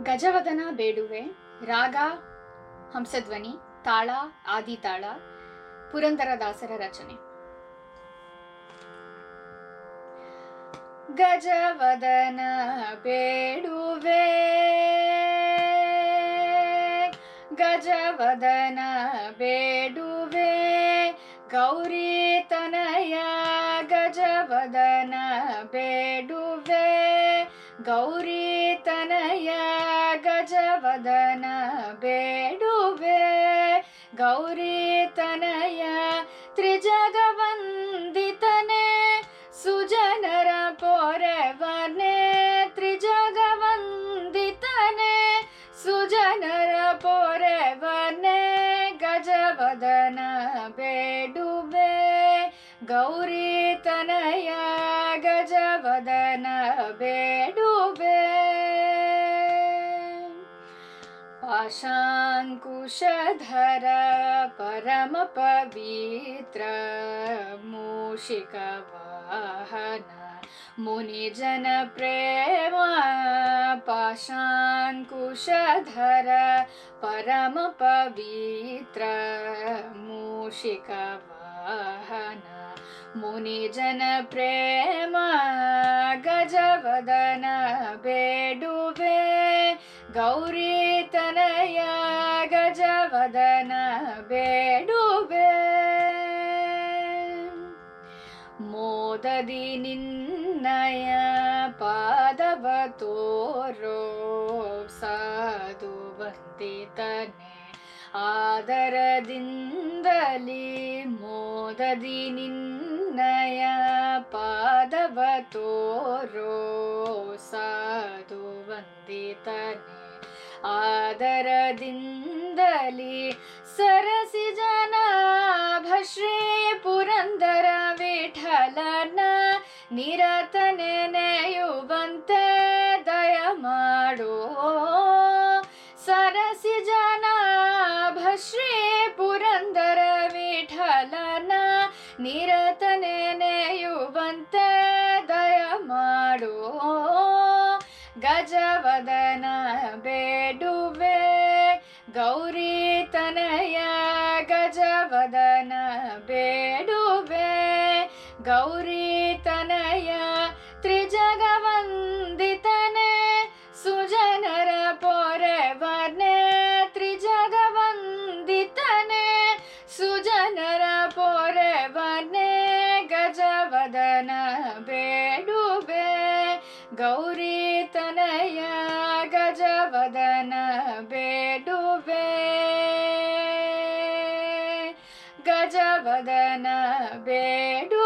ಗಜವದನ ಬೇಡುವೆ. ರಾಗ ಹಂಸಧ್ವನಿ, ತಾಳ ಆದಿತಾಳ, ಪುರಂದರದಾಸರ ರಚನೆ. ಗಜವದನ ಬೇಡುವೆ, ಗಜವದನ ಬೇಡುವೆ, ಗೌರಿ ತನಯ ಗಜವದನ ಬೇಡುವೆ, ಗೌರಿ ತನಯ ಗಜವದನ ಬೇಡುವೆ, ಗೌರಿ ತನಯ ತ್ರಿಜಗವಂದಿತನೆ ಸುಜನರ ಪೊರೆವನೆ, ತ್ರಿಜಗವಂದಿತನೆ ಸುಜನರ ಪೊರೆವನೆ, ಗಜವದನ ಬೇಡುವೆ, ಗೌರಿ ತನಯ ಗಜವದನ ಬೇಡುವೆ. ಪಾಶಾಂಕುಶಧರ ಪರಮ ಪವಿತ್ರ ಮೂಷಿಕ ವಾಹನ ಮುನಿಜನ ಪ್ರೇಮ, ಪಾಶಾಂಕುಶಧರ ಪರಮ ಪವಿತ್ರ ಮೂಷಿಕ ವಾಹನ ಮುನಿಜನ ಪ್ರೇಮ, ಗಜವದನ ಬೇಡುವೆ, ಗೌರಿ ತನಯ ಗಜವದನ ಬೇಡುವೆ. ಮೋದದಿ ನಿನ್ನಯ ಪಾದವ ತೋರೋ ಸಾಧು ವಂದಿತನೆ ಆದರದಿಂದಲಿ, ಮೋದದಿ ನಿನ್ನಯ ಪಾದವ ತೋರೋ ಸಾಧು ವಂದಿತನೆ ಆದರದಿಂದಲಿ, ಸರಸಿ ಜನಾಭ ಶ್ರೀ ಪುರಂದರ ವಿಠಲನ ನಿರತ ನೆನೆಯುವಂತೆ ದಯ ಮಾಡೋ, ಸರಸಿ ಜನಾಭ ಶ್ರೀ ಪುರಂದರ ವಿಠಲನ ನಿರತ ನೆನೆಯುವಂತೆ ದಯ ಮಾಡೋ, ಗಜವದನ ಬೇಡುವೆ, ಗೌರಿ ತನಯ ಗಜವದನ ಬೇಡುವೆ, ಗೌರಿ ತನಯ ತ್ರಿಜಗವಂದಿತನೆ ಸುಜನರ ಪೊರೆವನೆ, ತ್ರಿಜಗವಂದಿತನೆ ಸುಜನರ ಪೊರೆವನೆ, ಗಜವದನ ಬೇಡುವೆ, ಗೌರಿ ತನಯ ಗಜವದನ ಬೇಡುವೆ, ಗಜವದನ ಬೇಡು